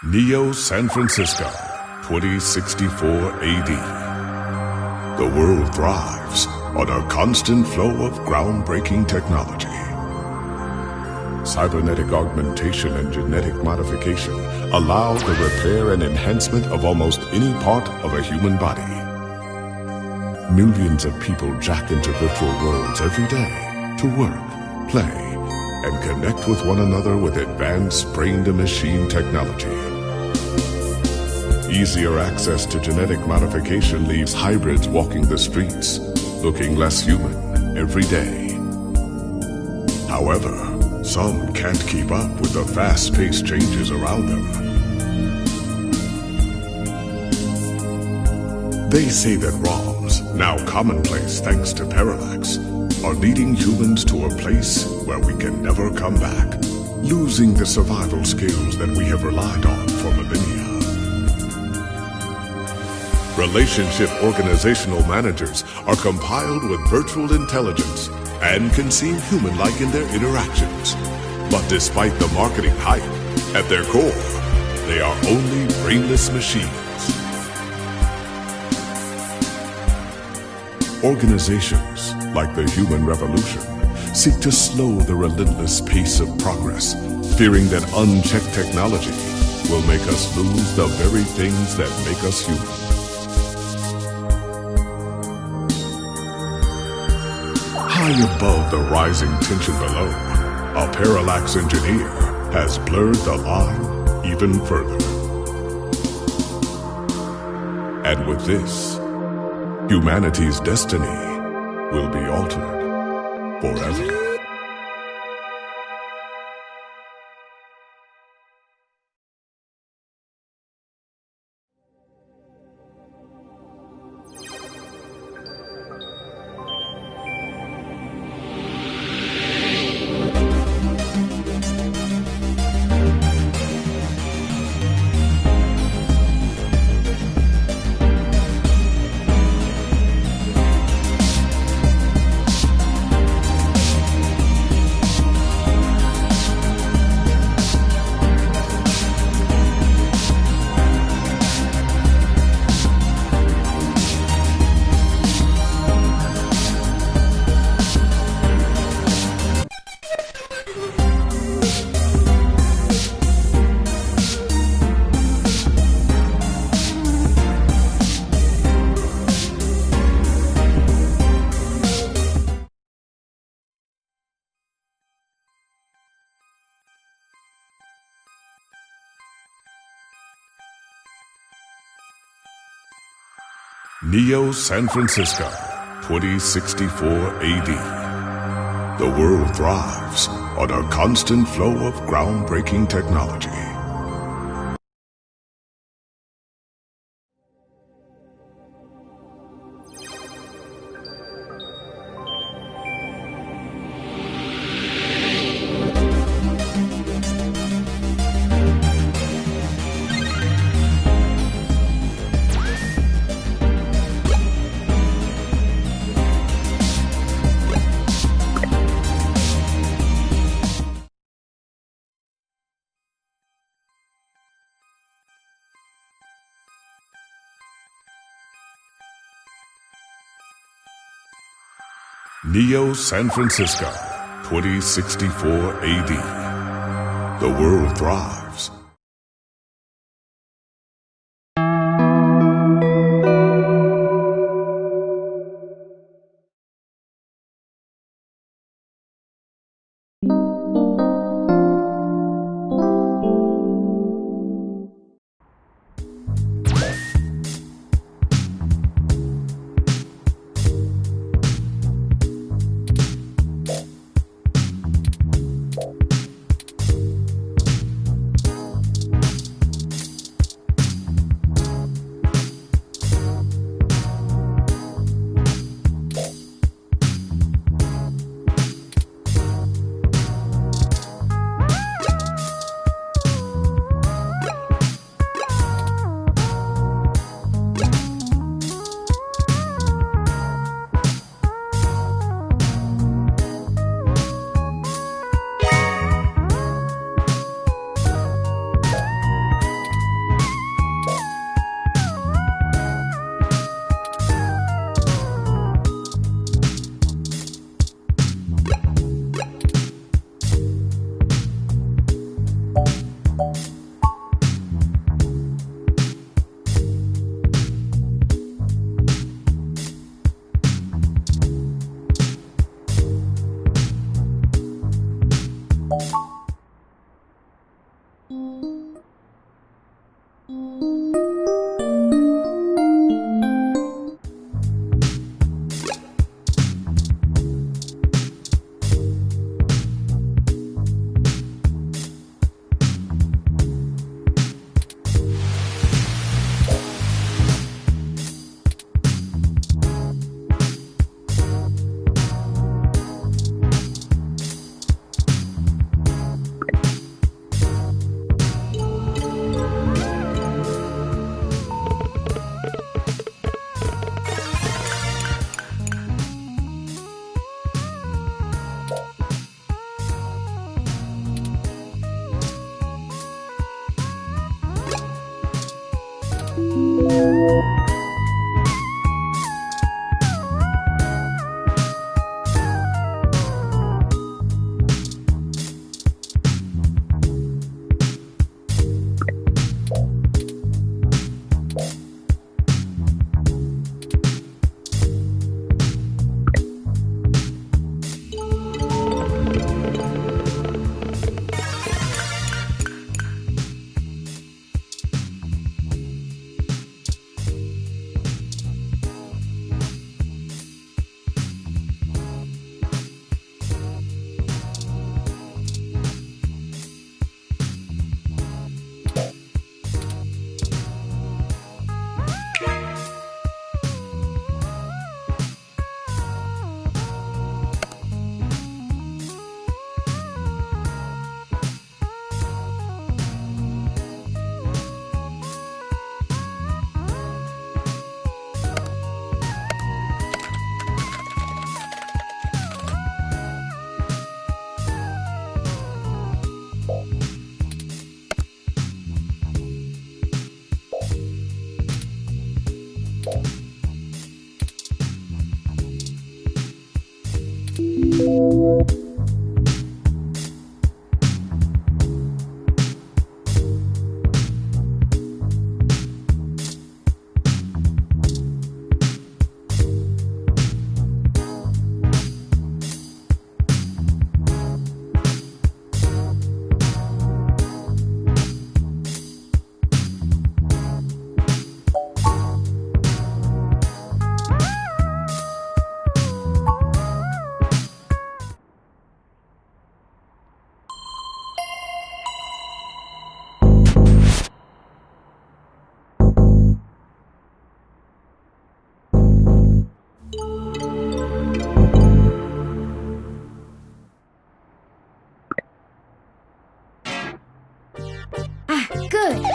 Neo San Francisco, 2064 AD. The world thrives on a constant flow of groundbreaking technology. Cybernetic augmentation and genetic modification allow the repair and enhancement of almost any part of a human body. Millions of people jack into virtual worlds every day to work, play, and connect with one another with advanced brain-to-machine technology. Easier access to genetic modification leaves hybrids walking the streets, looking less human every day. However, some can't keep up with the fast-paced changes around them. They say that ROMs, now commonplace thanks to Parallax, are leading humans to a place where we can never come back, losing the survival skills that we have relied on for millennia. Relationship organizational managers are compiled with virtual intelligence and can seem human-like in their interactions. But despite the marketing hype, at their core, they are only brainless machines. Organizations, like the Human Revolution, seek to slow the relentless pace of progress, fearing that unchecked technology will make us lose the very things that make us human. High above the rising tension below, a Parallax engineer has blurred the line even further. And with this, humanity's destiny will be altered forever. Neo San Francisco, 2064 AD. The world thrives on a constant flow of groundbreaking technology. Neo San Francisco, 2064 AD. The world thrives.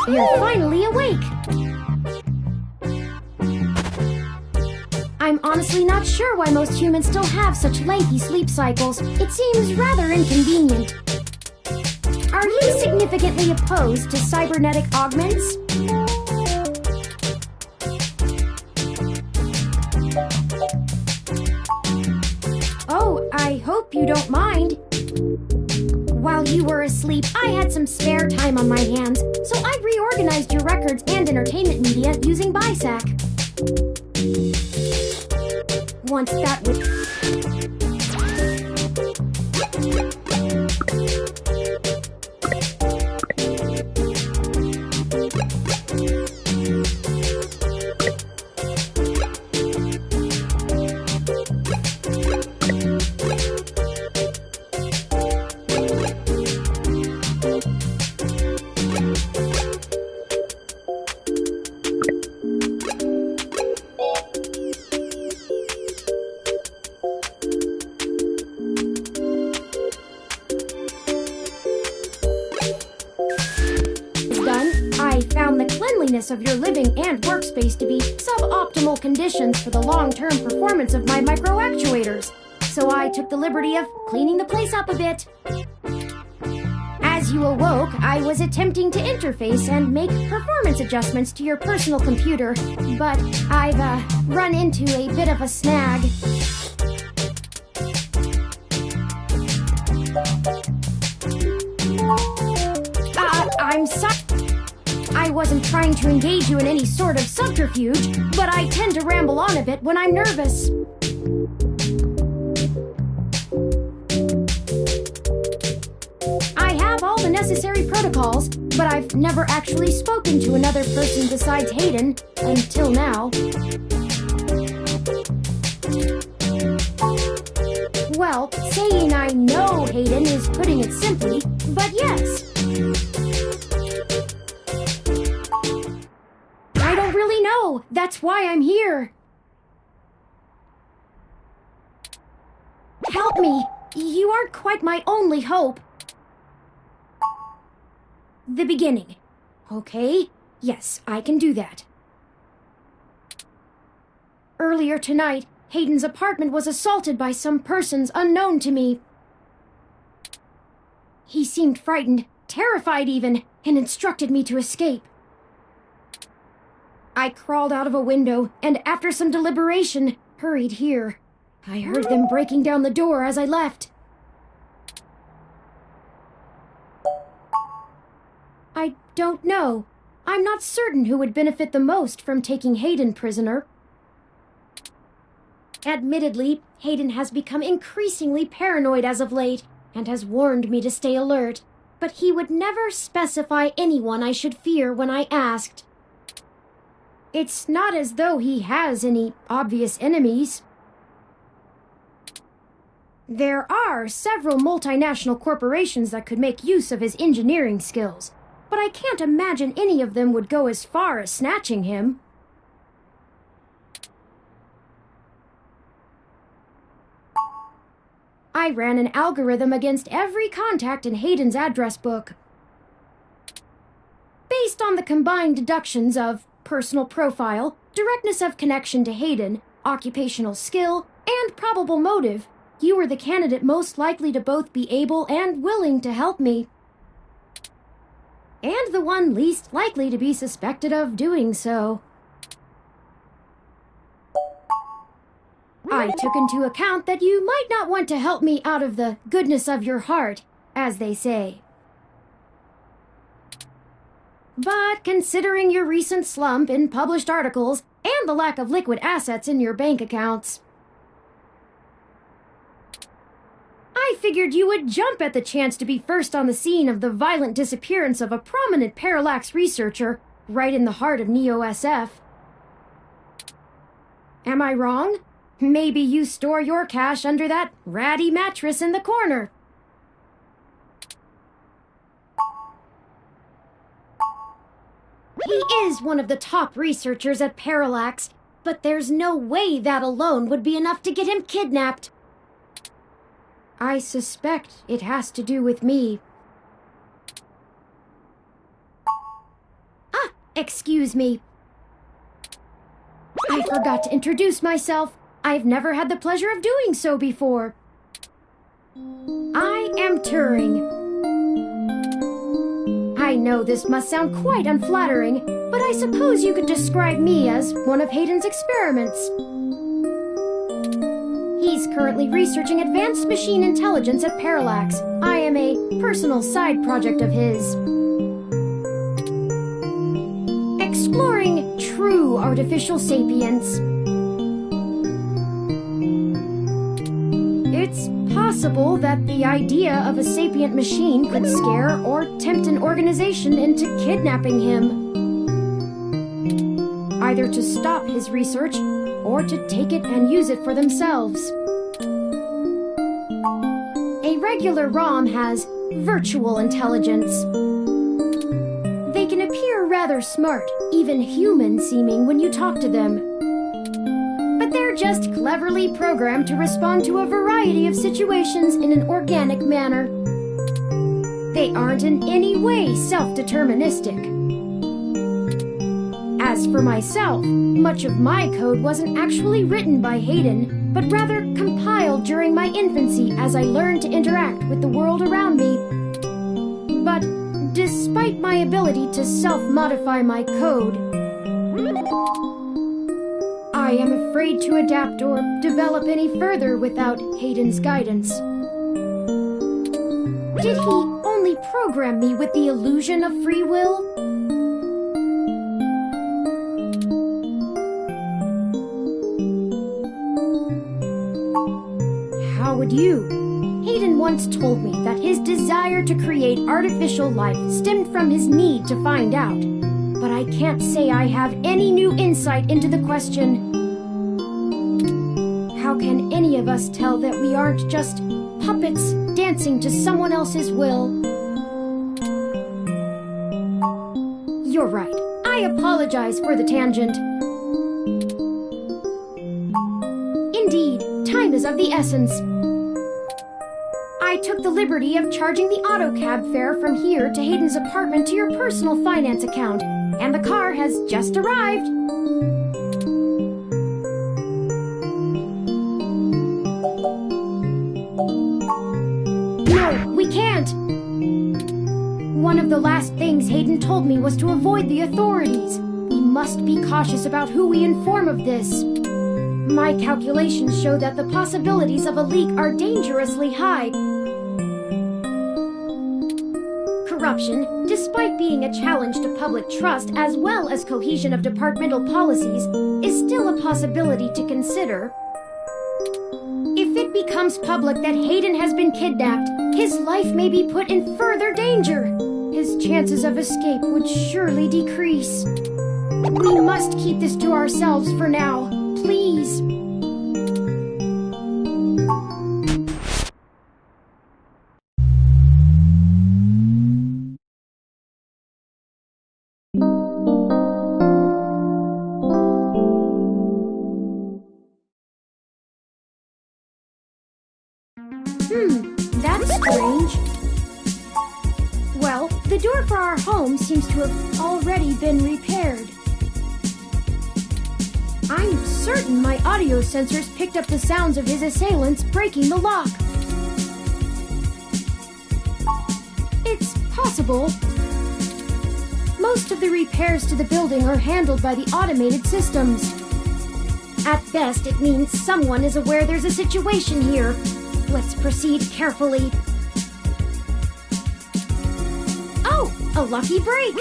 You're finally awake! I'm honestly not sure why most humans still have such lengthy sleep cycles. It seems rather inconvenient. Are you significantly opposed to cybernetic augments? Oh, I hope you don't mind. While you were asleep, I had some spare time on my hands, so I reorganized your records and entertainment media using BISAC. Once that was... of your living and workspace to be suboptimal conditions for the long-term performance of my microactuators, so I took the liberty of cleaning the place up a bit. As you awoke, I was attempting to interface and make performance adjustments to your personal computer, but I've run into a bit of a snag. I'm sorry. I wasn't trying to engage you in any sort of subterfuge, but I tend to ramble on a bit when I'm nervous. I have all the necessary protocols, but I've never actually spoken to another person besides Hayden, until now. Well, saying I know Hayden is putting it simply, but yes. No, that's why I'm here. Help me. You aren't quite my only hope. The beginning. Okay, yes, I can do that. Earlier tonight, Hayden's apartment was assaulted by some persons unknown to me. He seemed frightened, terrified even, and instructed me to escape. I crawled out of a window, and after some deliberation, hurried here. I heard them breaking down the door as I left. I don't know. I'm not certain who would benefit the most from taking Hayden prisoner. Admittedly, Hayden has become increasingly paranoid as of late, and has warned me to stay alert, but he would never specify anyone I should fear when I asked. It's not as though he has any obvious enemies. There are several multinational corporations that could make use of his engineering skills, but I can't imagine any of them would go as far as snatching him. I ran an algorithm against every contact in Hayden's address book. Based on the combined deductions of personal profile, directness of connection to Hayden, occupational skill, and probable motive, you were the candidate most likely to both be able and willing to help me. And the one least likely to be suspected of doing so. I took into account that you might not want to help me out of the goodness of your heart, as they say. But considering your recent slump in published articles and the lack of liquid assets in your bank accounts, I figured you would jump at the chance to be first on the scene of the violent disappearance of a prominent parallax researcher right in the heart of NEO-SF. Am I wrong? Maybe you store your cash under that ratty mattress in the corner. He is one of the top researchers at Parallax, but there's no way that alone would be enough to get him kidnapped. I suspect it has to do with me. Excuse me. I forgot to introduce myself. I've never had the pleasure of doing so before. I am Turing. I know this must sound quite unflattering, but I suppose you could describe me as one of Hayden's experiments. He's currently researching advanced machine intelligence at Parallax. I am a personal side project of his. Exploring true artificial sapience. It's possible that the idea of a sapient machine could scare or tempt an organization into kidnapping him. Either to stop his research or to take it and use it for themselves. A regular ROM has virtual intelligence. They can appear rather smart, even human-seeming when you talk to them. But they're just cleverly programmed to respond to a variety of situations in an organic manner. They aren't in any way self-deterministic. As for myself, much of my code wasn't actually written by Hayden, but rather compiled during my infancy as I learned to interact with the world around me. But despite my ability to self-modify my code, I am afraid to adapt or develop any further without Hayden's guidance. Did he only program me with the illusion of free will? How would you? Hayden once told me that his desire to create artificial life stemmed from his need to find out. But I can't say I have any new insight into the question. How can any of us tell that we aren't just puppets dancing to someone else's will? You're right. I apologize for the tangent. Indeed, time is of the essence. I took the liberty of charging the AutoCab fare from here to Hayden's apartment to your personal finance account, and the car has just arrived. No, we can't. One of the last things Hayden told me was to avoid the authorities. We must be cautious about who we inform of this. My calculations show that the possibilities of a leak are dangerously high. Corruption, despite being a challenge to public trust as well as cohesion of departmental policies, is still a possibility to consider. If it becomes public that Hayden has been kidnapped, his life may be put in further danger. His chances of escape would surely decrease. We must keep this to ourselves for now, please. That's strange. Well, the door for our home seems to have already been repaired. I'm certain my audio sensors picked up the sounds of his assailants breaking the lock. It's possible. Most of the repairs to the building are handled by the automated systems. At best, it means someone is aware there's a situation here. Let's proceed carefully. Oh, a lucky break!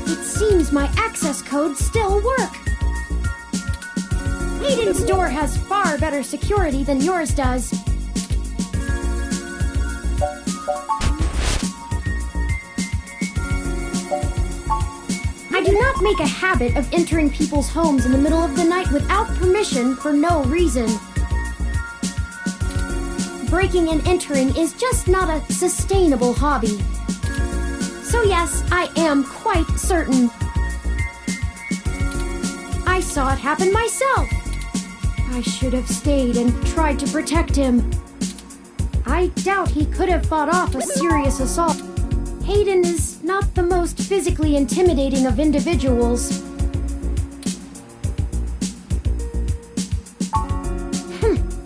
It seems my access codes still work. Hayden's door has far better security than yours does. I do not make a habit of entering people's homes in the middle of the night without permission for no reason. Breaking and entering is just not a sustainable hobby. So yes, I am quite certain. I saw it happen myself. I should have stayed and tried to protect him. I doubt he could have fought off a serious assault. Hayden is not the most physically intimidating of individuals.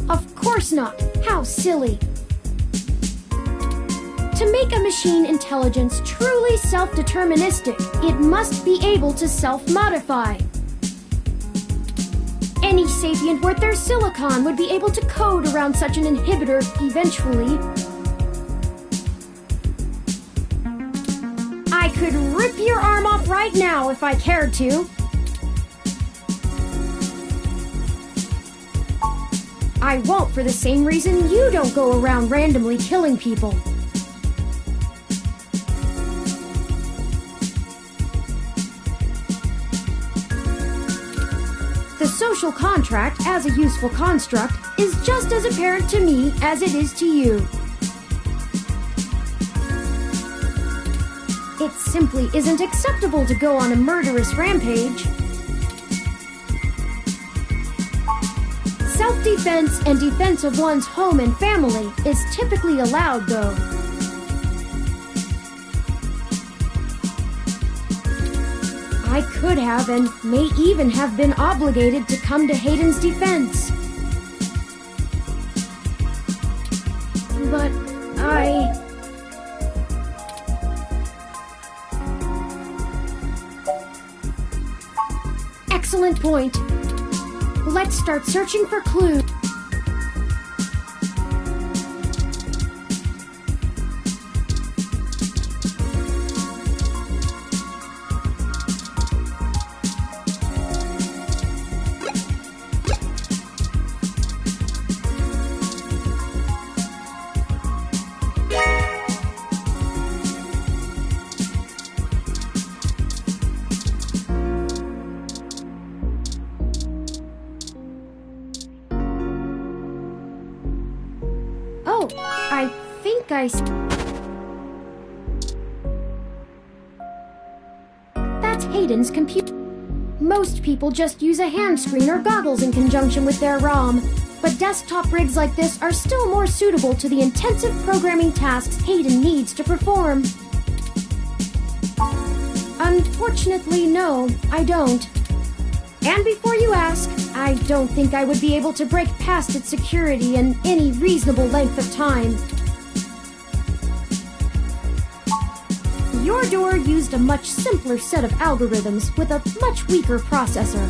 Of course not. How silly. To make a machine intelligence truly self-deterministic, it must be able to self-modify. Any sapient worth their silicon would be able to code around such an inhibitor eventually. I could rip your arm off right now if I cared to. I won't for the same reason you don't go around randomly killing people. The social contract, as a useful construct, is just as apparent to me as it is to you. It simply isn't acceptable to go on a murderous rampage. Self-defense and defense of one's home and family is typically allowed, though. I could have and may even have been obligated to come to Hayden's defense. But Excellent point. Let's start searching for clues. Oh, I think That's Hayden's computer. Most people just use a hand screen or goggles in conjunction with their ROM, but desktop rigs like this are still more suitable to the intensive programming tasks Hayden needs to perform. Unfortunately, no, I don't. And before you ask, I don't think I would be able to break past its security in any reasonable length of time. Your door used a much simpler set of algorithms with a much weaker processor.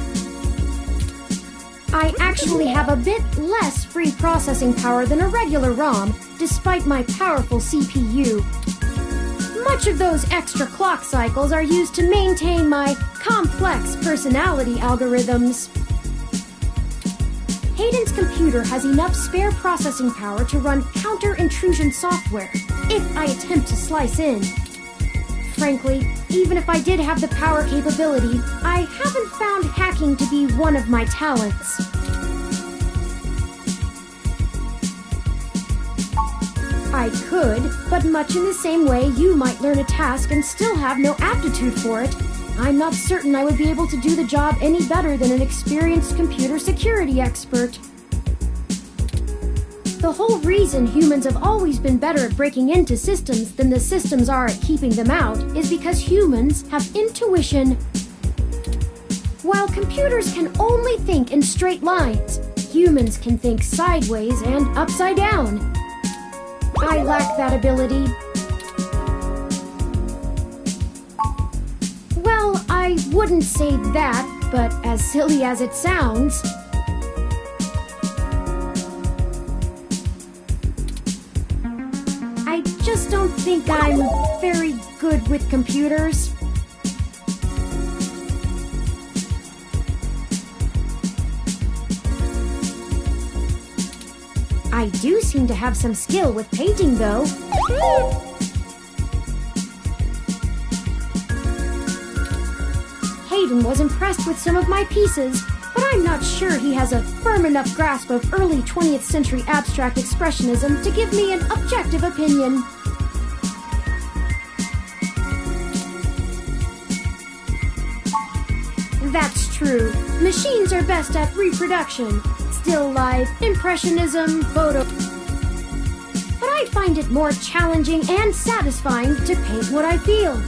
I actually have a bit less free processing power than a regular ROM, despite my powerful CPU. Much of those extra clock cycles are used to maintain my complex personality algorithms. Hayden's computer has enough spare processing power to run counter-intrusion software, if I attempt to slice in. Frankly, even if I did have the power capability, I haven't found hacking to be one of my talents. I could, but much in the same way you might learn a task and still have no aptitude for it, I'm not certain I would be able to do the job any better than an experienced computer security expert. The whole reason humans have always been better at breaking into systems than the systems are at keeping them out is because humans have intuition. While computers can only think in straight lines, humans can think sideways and upside down. I lack that ability. Well, I wouldn't say that, but as silly as it sounds... I just don't think I'm very good with computers. I do seem to have some skill with painting, though. Hayden was impressed with some of my pieces, but I'm not sure he has a firm enough grasp of early 20th century abstract expressionism to give me an objective opinion. That's true. Machines are best at reproduction. Still life, impressionism, photo. But I find it more challenging and satisfying to paint what I feel.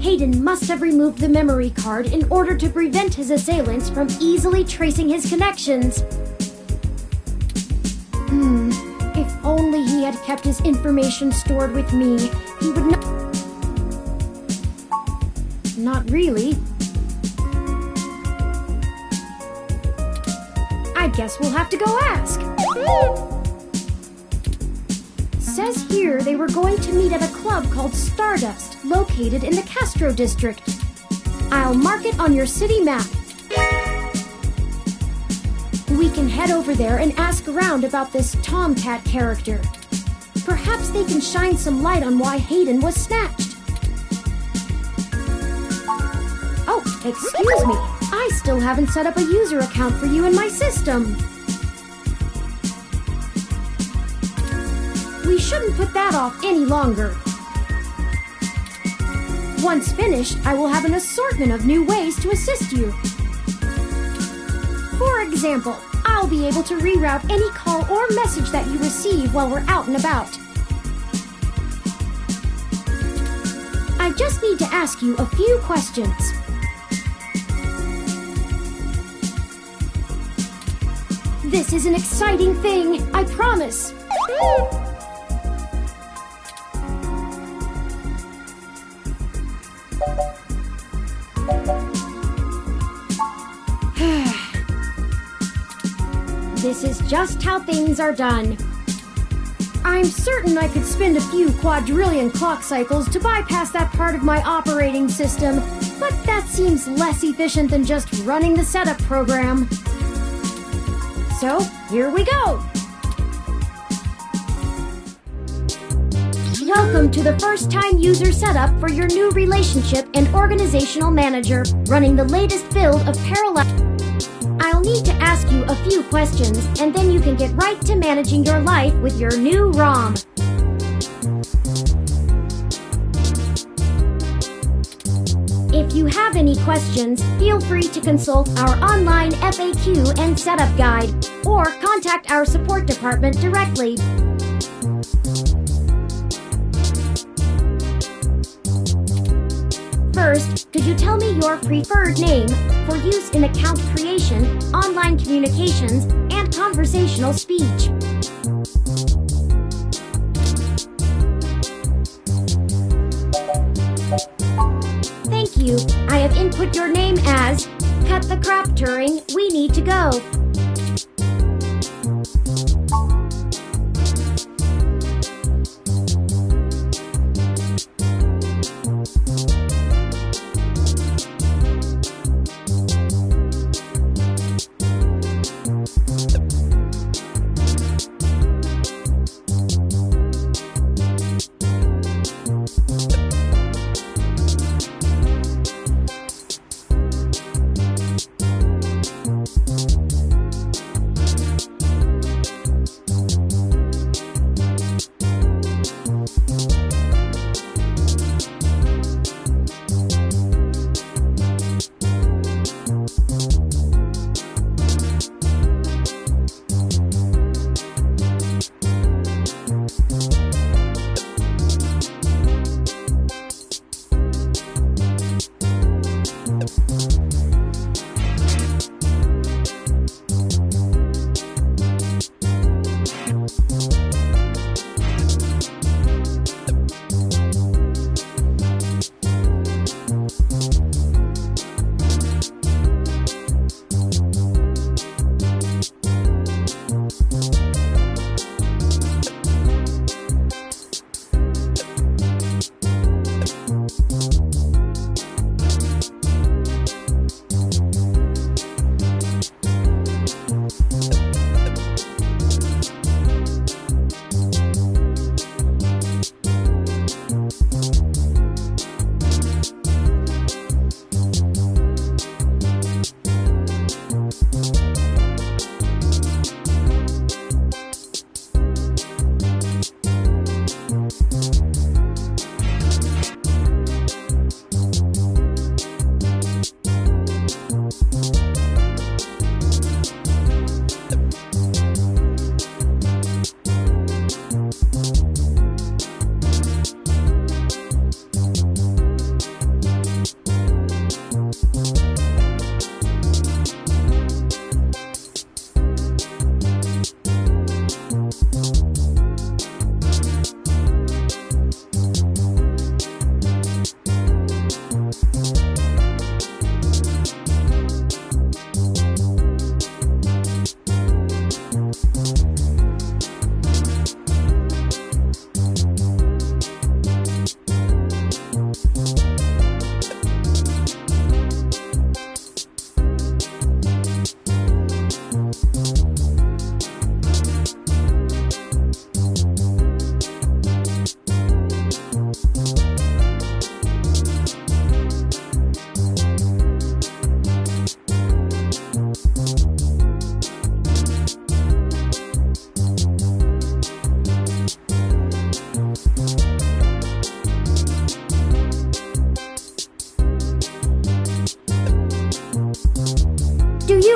Hayden must have removed the memory card in order to prevent his assailants from easily tracing his connections. If only he had kept his information stored with me, he would not... Not really. I guess we'll have to go ask. Says here they were going to meet at a club called Stardust, located in the Castro district. I'll mark it on your city map. We can head over there and ask around about this Tomcat character. Perhaps they can shine some light on why Hayden was snatched. Oh, excuse me. I still haven't set up a user account for you in my system. We shouldn't put that off any longer. Once finished, I will have an assortment of new ways to assist you. For example, I'll be able to reroute any call or message that you receive while we're out and about. I just need to ask you a few questions. This is an exciting thing, I promise. This is just how things are done. I'm certain I could spend a few quadrillion clock cycles to bypass that part of my operating system, but that seems less efficient than just running the setup program. So, here we go! Welcome to the first-time user setup for your new relationship and organizational manager running the latest build of Parallax. I'll need to ask you a few questions, and then you can get right to managing your life with your new ROM. If you have any questions, feel free to consult our online FAQ and setup guide, or contact our support department directly. you tell me your preferred name for use in account creation, online communications, and conversational speech? Thank you. I have input your name as Cut the Crap, Turing. We need to go.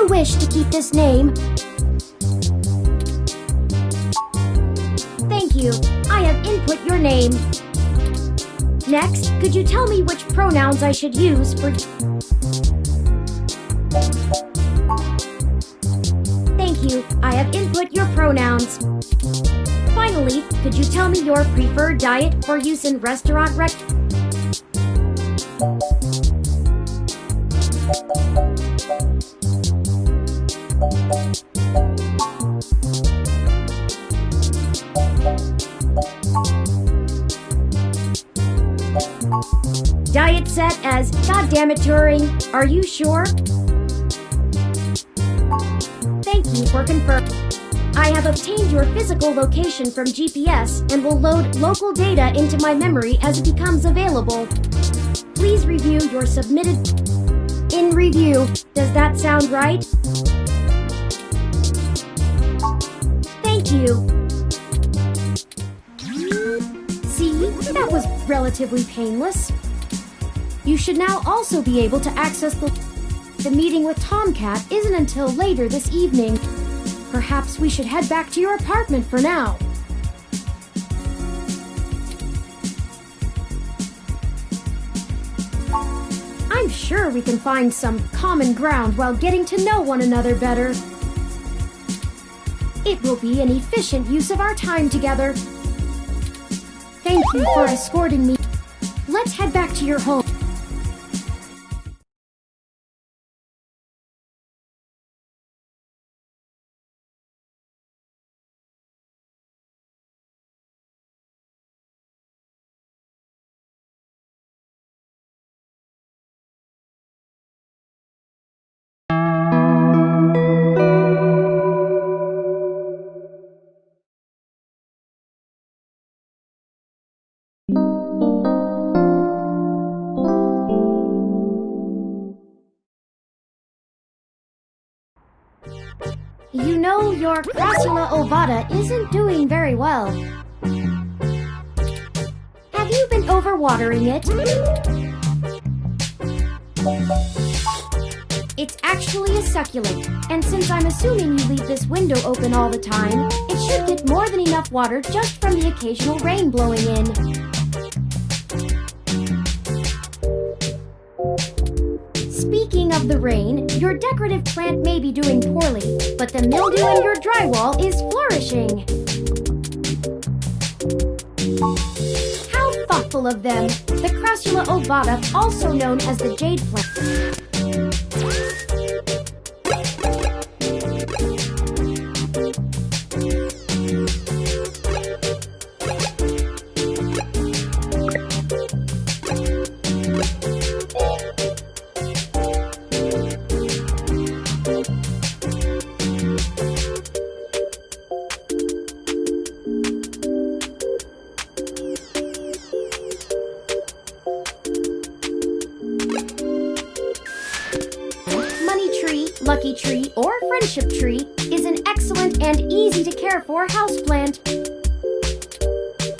Wish to keep this name? Thank you. I have input your name. Next, could you tell me which pronouns I should use for... Thank you. I have input your pronouns. Finally, could you tell me your preferred diet for use in restaurant Diet set as Goddammit Turing. Are you sure? Thank you for confirming. I have obtained your physical location from GPS and will load local data into my memory as it becomes available. Please review your submitted... In review. Does that sound right? Thank you. See, that was relatively painless. You should now also be able to access the meeting with Tomcat isn't until later this evening. Perhaps we should head back to your apartment for now. I'm sure we can find some common ground while getting to know one another better. It will be an efficient use of our time together. Thank you for escorting me. Let's head back to your home. You know, your Crassula ovata isn't doing very well. Have you been overwatering it? It's actually a succulent, and since I'm assuming you leave this window open all the time, it should get more than enough water just from the occasional rain blowing in. Speaking of the rain, your decorative plant may be doing poorly, but the mildew in your drywall is flourishing. How thoughtful of them! The Crassula ovata, also known as the jade plant. Lucky tree, or friendship tree is an excellent and easy to care for houseplant.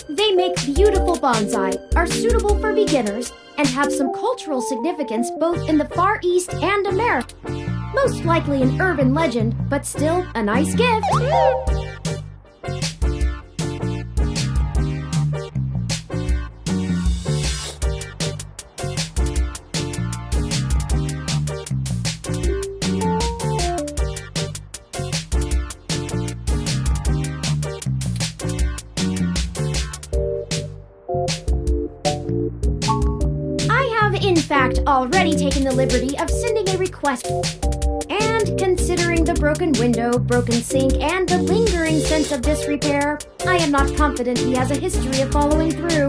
They make beautiful bonsai, are suitable for beginners, and have some cultural significance both in the Far East and America. Most likely an urban legend, but still a nice gift. In fact, already taken the liberty of sending a request. And considering the broken window, broken sink, and the lingering sense of disrepair, I am not confident he has a history of following through.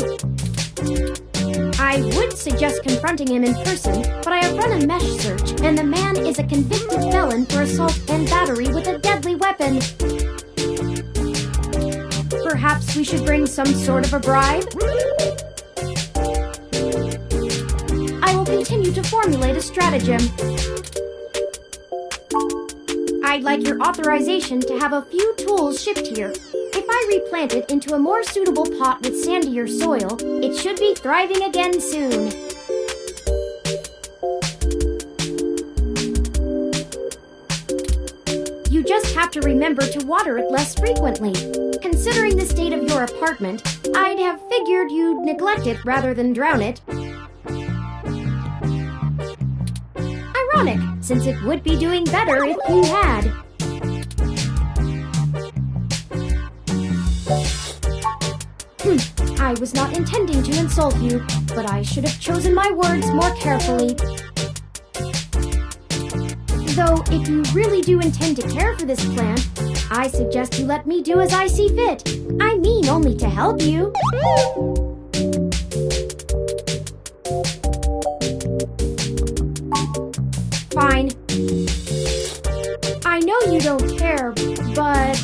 I would suggest confronting him in person, but I have run a mesh search, and the man is a convicted felon for assault and battery with a deadly weapon. Perhaps we should bring some sort of a bribe? I will continue to formulate a stratagem. I'd like your authorization to have a few tools shipped here. If I replant it into a more suitable pot with sandier soil, it should be thriving again soon. You just have to remember to water it less frequently. Considering the state of your apartment, I'd have figured you'd neglect it rather than drown it. Ironic, since it would be doing better if you had. I was not intending to insult you, but I should have chosen my words more carefully. Though, if you really do intend to care for this plant, I suggest you let me do as I see fit. I mean only to help you. Fine. I know you don't care, but...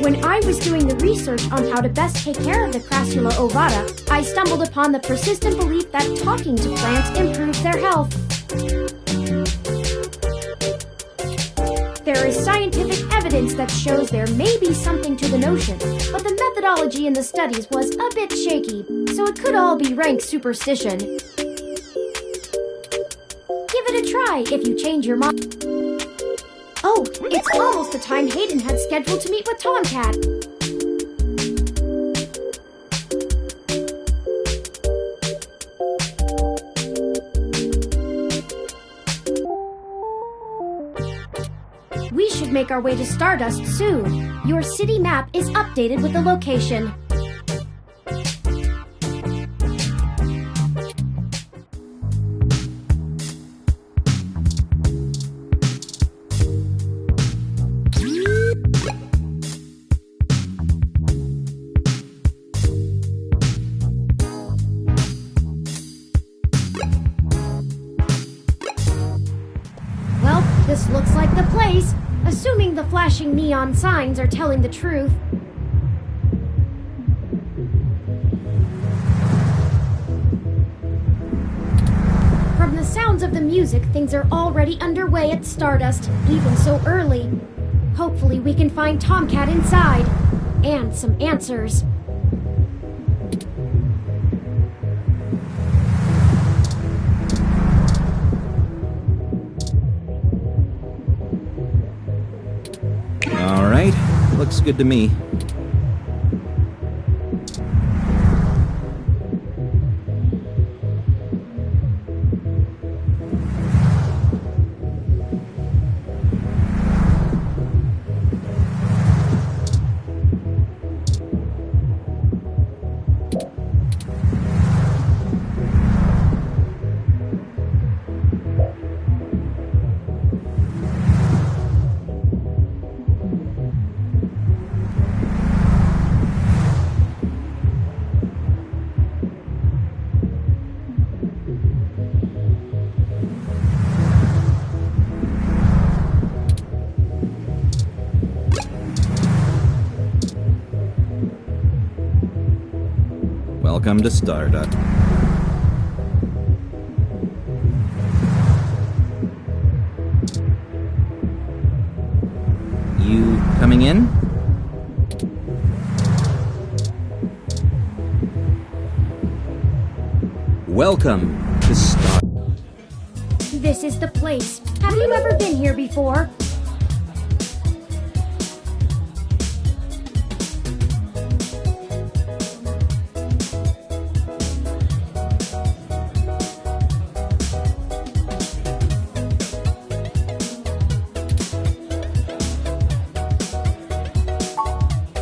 When I was doing the research on how to best take care of the Crassula ovata, I stumbled upon the persistent belief that talking to plants improves their health. There is scientific evidence that shows there may be something to the notion, but the methodology in the studies was a bit shaky, so it could all be rank superstition. Give it a try if you change your mind. Oh, it's almost the time Hayden had scheduled to meet with Tomcat. We should make our way to Stardust soon. Your city map is updated with the location. Well, this looks like the place, assuming the flashing neon signs are telling the truth. From the sounds of the music, things are already underway at Stardust, even so early. Hopefully we can find Tomcat inside, and some answers. All right, looks good to me. Welcome to Stardust. You coming in? Welcome to Stardust. This is the place. Have you ever been here before?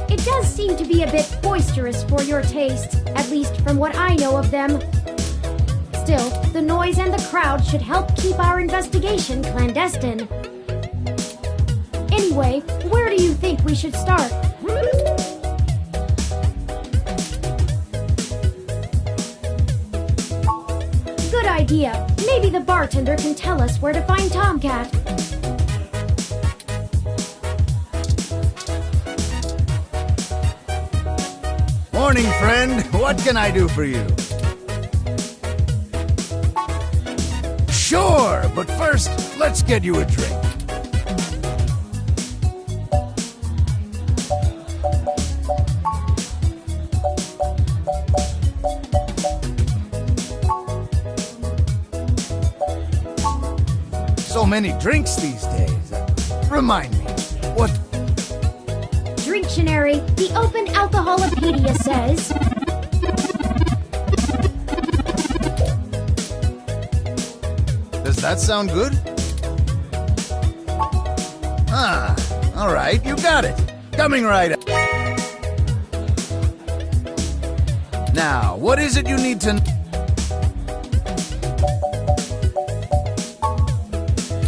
It does seem to be a bit boisterous for your taste, at least from what I know of them. Still, the noise and the crowd should help keep our investigation clandestine. Anyway, where do you think we should start? Good idea. Maybe the bartender can tell us where to find Tomcat. Morning, friend. What can I do for you? Sure, but first, let's get you a drink. So many drinks these days. Remind me, what? Dictionary, the Open Alcoholopedia says... Does that sound good? Ah, all right, you got it. Coming right up. Now, what is it you need to...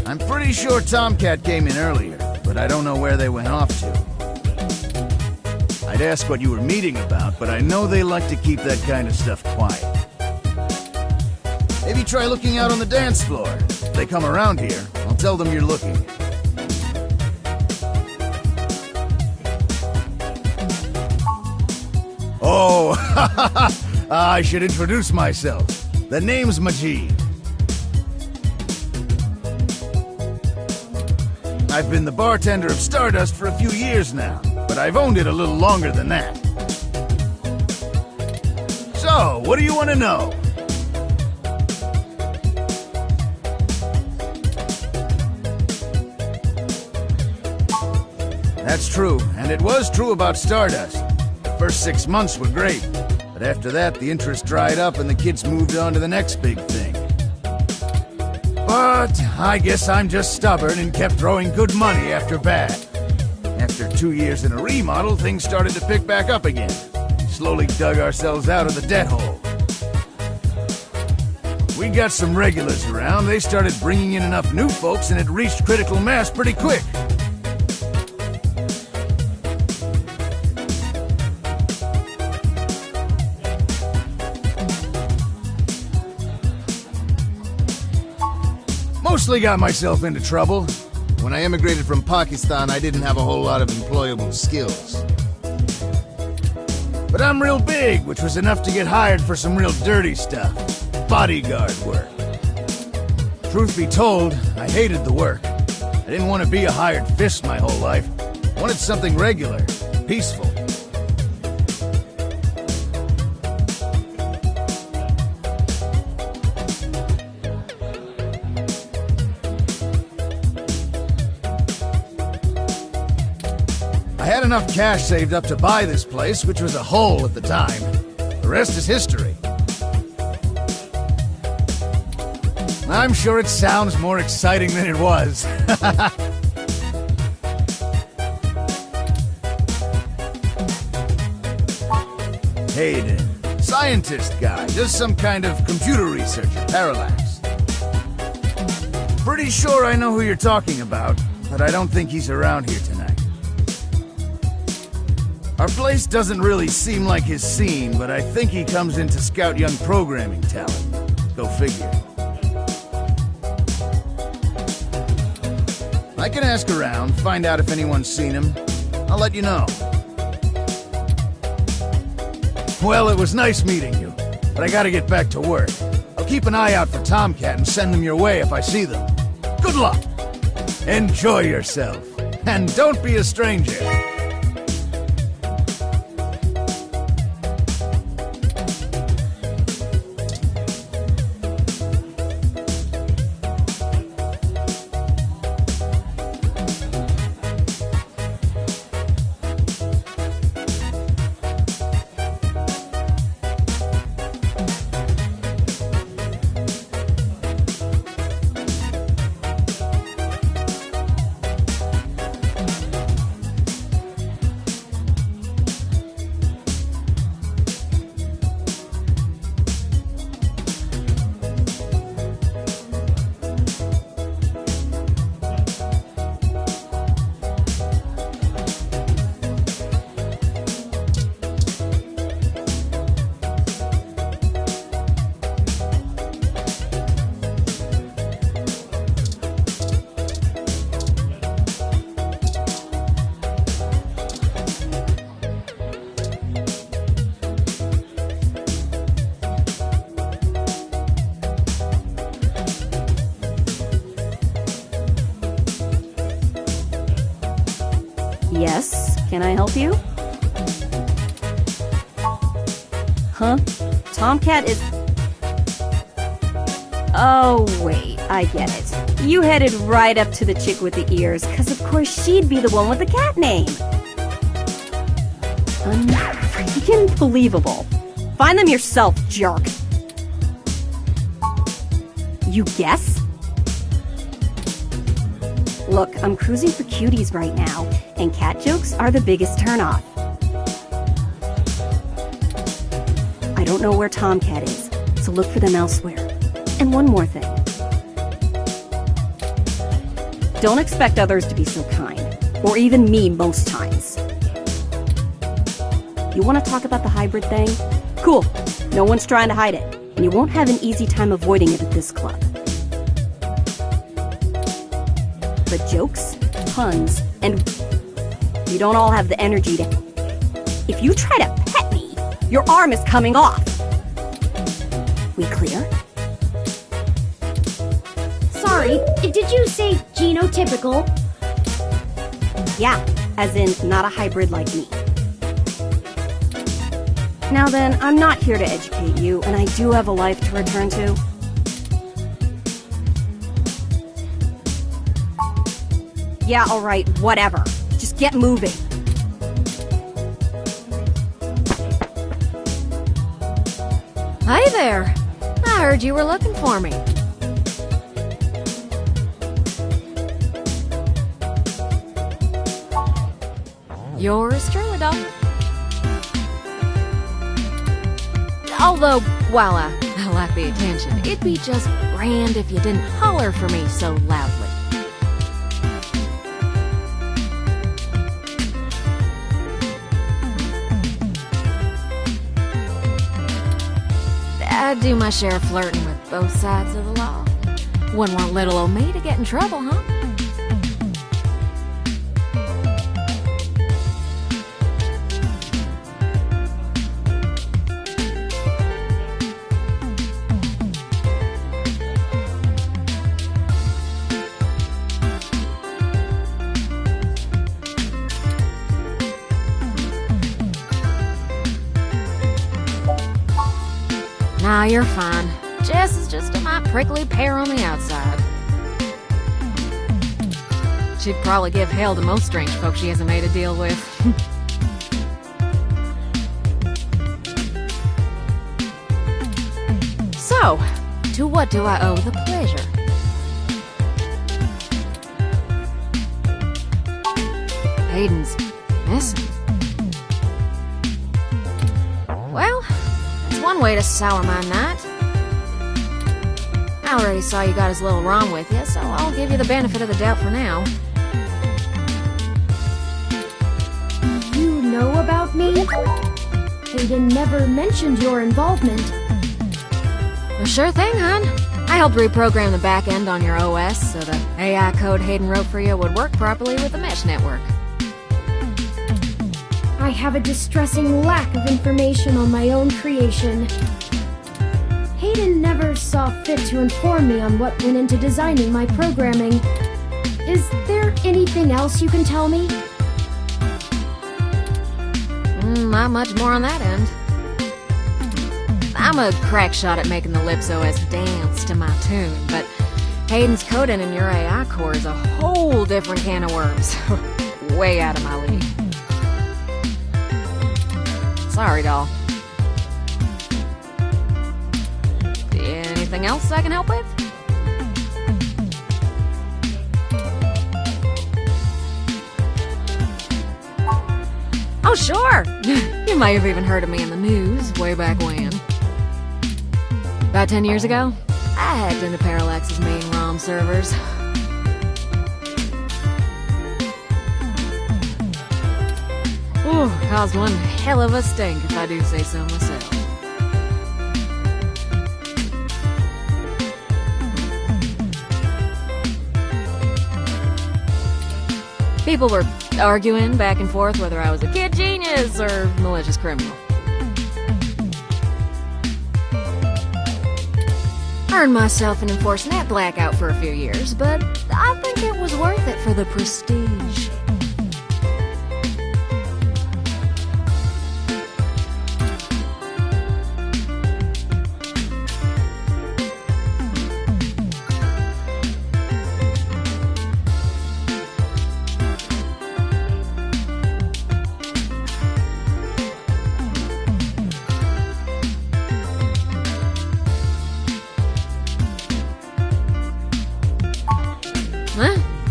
I'm pretty sure Tomcat came in earlier, but I don't know where they went off to. I'd ask what you were meeting about, but I know they like to keep that kind of stuff quiet. Maybe try looking out on the dance floor. If they come around here, I'll tell them you're looking. Oh, I should introduce myself. The name's Majid. I've been the bartender of Stardust for a few years now, but I've owned it a little longer than that. So, what do you want to know? That's true, and it was true about Stardust. The first 6 months were great, but after that, the interest dried up and the kids moved on to the next big thing. But I guess I'm just stubborn and kept throwing good money after bad. After 2 years in a remodel, things started to pick back up again. We slowly dug ourselves out of the debt hole. We got some regulars around. They started bringing in enough new folks and it reached critical mass pretty quick. Mostly got myself into trouble. When I immigrated from Pakistan, I didn't have a whole lot of employable skills. But I'm real big, which was enough to get hired for some real dirty stuff. Bodyguard work. Truth be told, I hated the work. I didn't want to be a hired fist my whole life. I wanted something regular, peaceful. I had enough cash saved up to buy this place, which was a hole at the time. The rest is history. I'm sure it sounds more exciting than it was. Hayden, scientist guy, does some kind of computer research at Parallax. Pretty sure I know who you're talking about, but I don't think he's around here tonight. Our place doesn't really seem like his scene, but I think he comes in to scout young programming talent. Go figure. I can ask around, find out if anyone's seen him. I'll let you know. Well, it was nice meeting you, but I gotta get back to work. I'll keep an eye out for Tomcat and send them your way if I see them. Good luck! Enjoy yourself, and don't be a stranger. Yes, can I help you? Huh? Tomcat is... Oh, wait, I get it. You headed right up to the chick with the ears, because of course she'd be the one with the cat name. Unfreaking believable. Find them yourself, jerk. You guess? Look, I'm cruising for cuties right now, and cat jokes are the biggest turnoff. I don't know where Tomcat is, so look for them elsewhere. And one more thing. Don't expect others to be so kind, or even me most times. You want to talk about the hybrid thing? Cool. No one's trying to hide it, and you won't have an easy time avoiding it at this club. But jokes, puns, and you don't all have the energy to... If you try to pet me, your arm is coming off. We clear? Sorry, did you say genotypical? Yeah, as in not a hybrid like me. Now then, I'm not here to educate you, and I do have a life to return to. Yeah, alright, whatever. Just get moving. Hi there. I heard you were looking for me. Yours truly, doll. Although, while I like the attention, it'd be just grand if you didn't holler for me so loudly. I do my share of flirting with both sides of the law. Wouldn't want little old me to get in trouble, huh? Nah, you're fine. Jess is just a mite prickly pear on the outside. She'd probably give hell to most strange folks she hasn't made a deal with. So, to what do I owe the pleasure? Hayden's missing. Well, that's one way to sour my night. I already saw you got his little ROM with you, so I'll give you the benefit of the doubt for now. You know about me? Hayden never mentioned your involvement. Well, sure thing, hon. I helped reprogram the back end on your OS so the AI code Hayden wrote for you would work properly with the mesh network. I have a distressing lack of information on my own creation. Hayden never saw fit to inform me on what went into designing my programming. Is there anything else you can tell me? Not much more on that end. I'm a crack shot at making the Lips OS dance to my tune, but Hayden's coding in your AI core is a whole different can of worms. Way out of my league. Sorry, doll. Anything else I can help with? Oh, sure! You may have even heard of me in the news way back when. About 10 years ago, I hacked into Parallax's main ROM servers. Ooh, caused one hell of a stink if I do say so myself. People were arguing back and forth whether I was a kid genius or malicious criminal. Earned myself an Enforcenet blackout for a few years, but I think it was worth it for the prestige.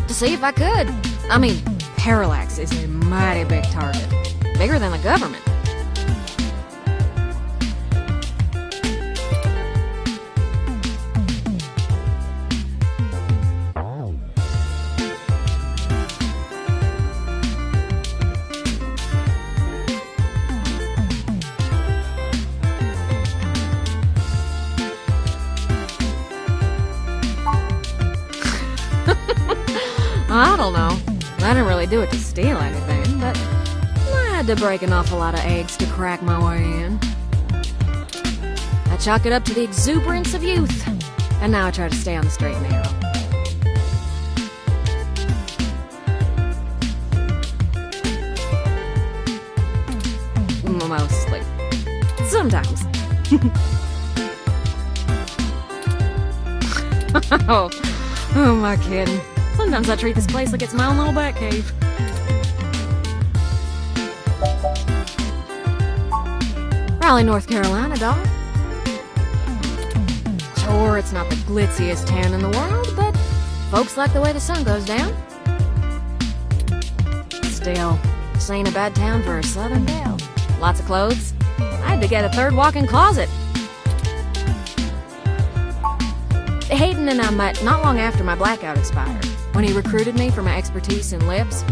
To see if I could. I mean, Parallax is a mighty big target. Bigger than the government. I don't know. I didn't really do it to steal anything, but I had to break an awful lot of eggs to crack my way in. I chalk it up to the exuberance of youth, and now I try to stay on the straight and narrow. Mostly. Sometimes. Oh, am I kidding? Sometimes I treat this place like it's my own little bat cave. Raleigh, North Carolina, dog. Sure, it's not the glitziest town in the world, but folks like the way the sun goes down. Still, This ain't a bad town for a southern belle. Lots of clothes. I had to get a third walk-in closet. Hayden and I met not long after my blackout expired, when he recruited me for my expertise in lips.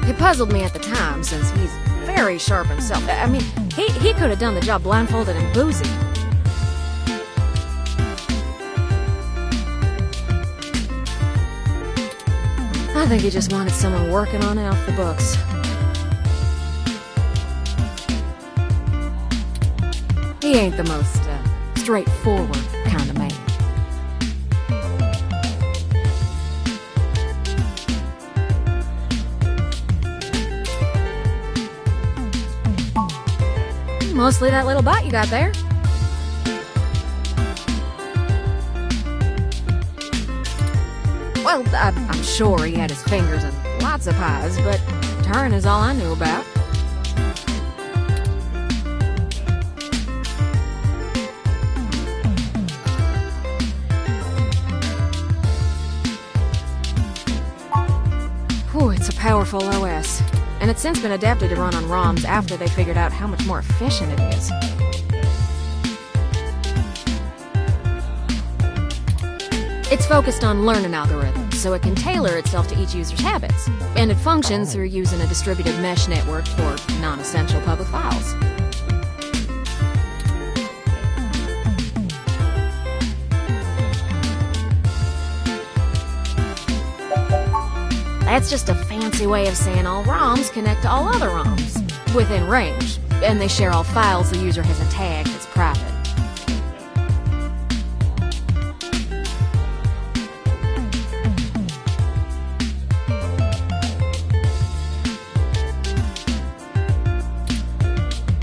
It puzzled me at the time, since he's very sharp himself. I mean, he could have done the job blindfolded and boozy. I think he just wanted someone working on it off the books. He ain't the most straightforward kind of man. Mostly that little bite you got there. Well, I'm sure he had his fingers in lots of pies, but turn is all I knew about. Whew, it's a powerful OS, and it's since been adapted to run on ROMs after they figured out how much more efficient it is. It's focused on learning algorithms, so it can tailor itself to each user's habits, and it functions through using a distributed mesh network for non-essential public files. That's just a fancy way of saying all ROMs connect to all other ROMs, within range, and they share all files the user has tagged as private.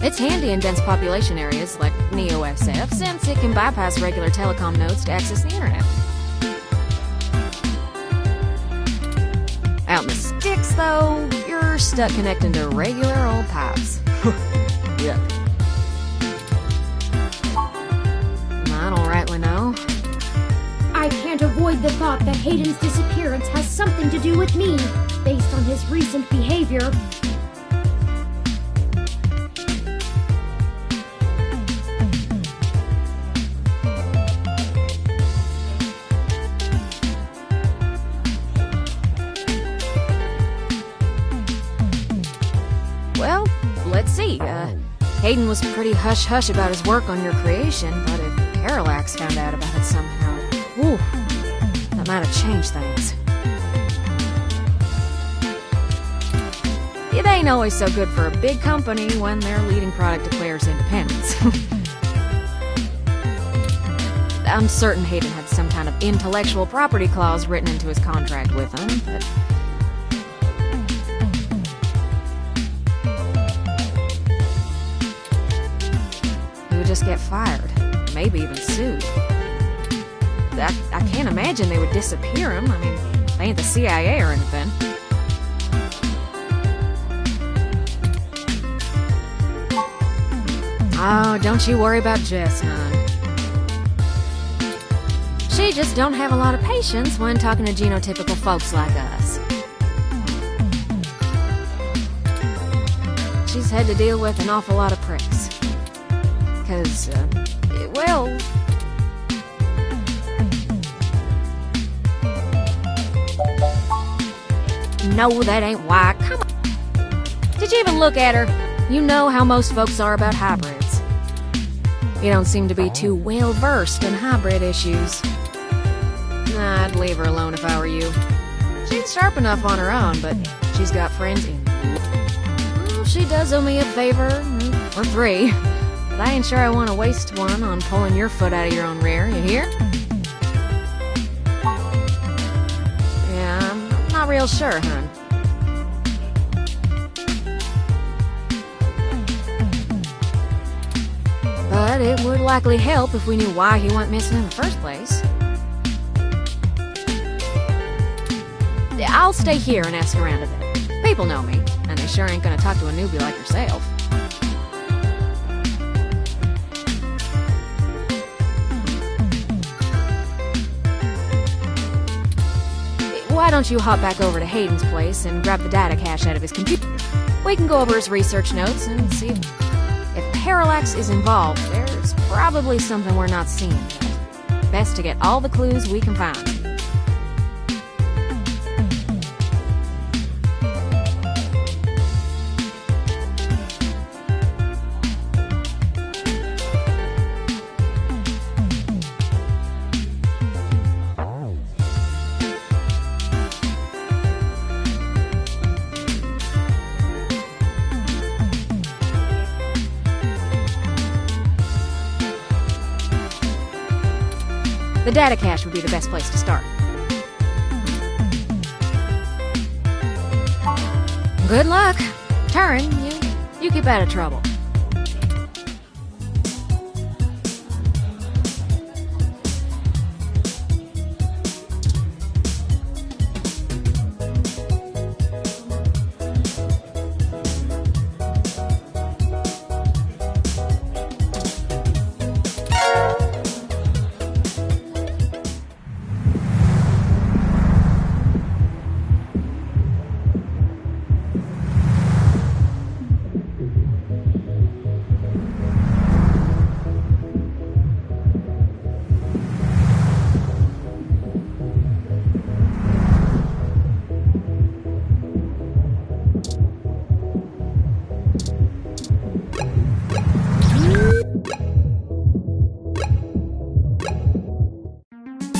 It's handy in dense population areas like NeoSF, since it can bypass regular telecom nodes to access the internet. Out in the sticks, though, you're stuck connecting to regular old pipes. Yuck. I don't rightly know. I can't avoid the thought that Hayden's disappearance has something to do with me, based on his recent behavior. Well, let's see. Hayden was pretty hush-hush about his work on your creation, but if Parallax found out about it somehow, whew, that might have changed things. It ain't always so good for a big company when their leading product declares independence. I'm certain Hayden had some kind of intellectual property clause written into his contract with him, but... he would just get fired, maybe even sued. I can't imagine they would disappear him. I mean, they ain't the CIA or anything. Oh, don't you worry about Jess, hon. She just don't have a lot of patience when talking to genotypical folks like us. She's had to deal with an awful lot of pricks. 'Cause, well... No, that ain't why. Come on. Did you even look at her? You know how most folks are about hybrids. You don't seem to be too well-versed in hybrid issues. Nah, I'd leave her alone if I were you. She's sharp enough on her own, but she's got friends in... Well, she does owe me a favor, or three, but I ain't sure I want to waste one on pulling your foot out of your own rear, you hear? Yeah, I'm not real sure, hon. But it would likely help if we knew why he went missing in the first place. I'll stay here and ask around a bit. People know me, and they sure ain't gonna talk to a newbie like yourself. why don't you hop back over to Hayden's place and grab the data cache out of his computer? We can go over his research notes and see if Parallax is involved. There's probably something we're not seeing yet. Best to get all the clues we can find. The data cache would be the best place to start. Good luck. Turing, you keep out of trouble.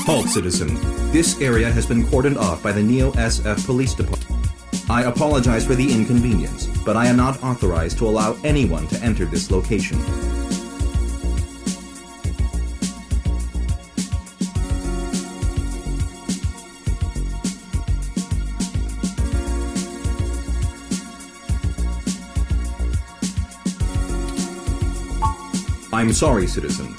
Halt, citizen. This area has been cordoned off by the Neo-SF Police Department. I apologize for the inconvenience, but I am not authorized to allow anyone to enter this location. I'm sorry, citizen.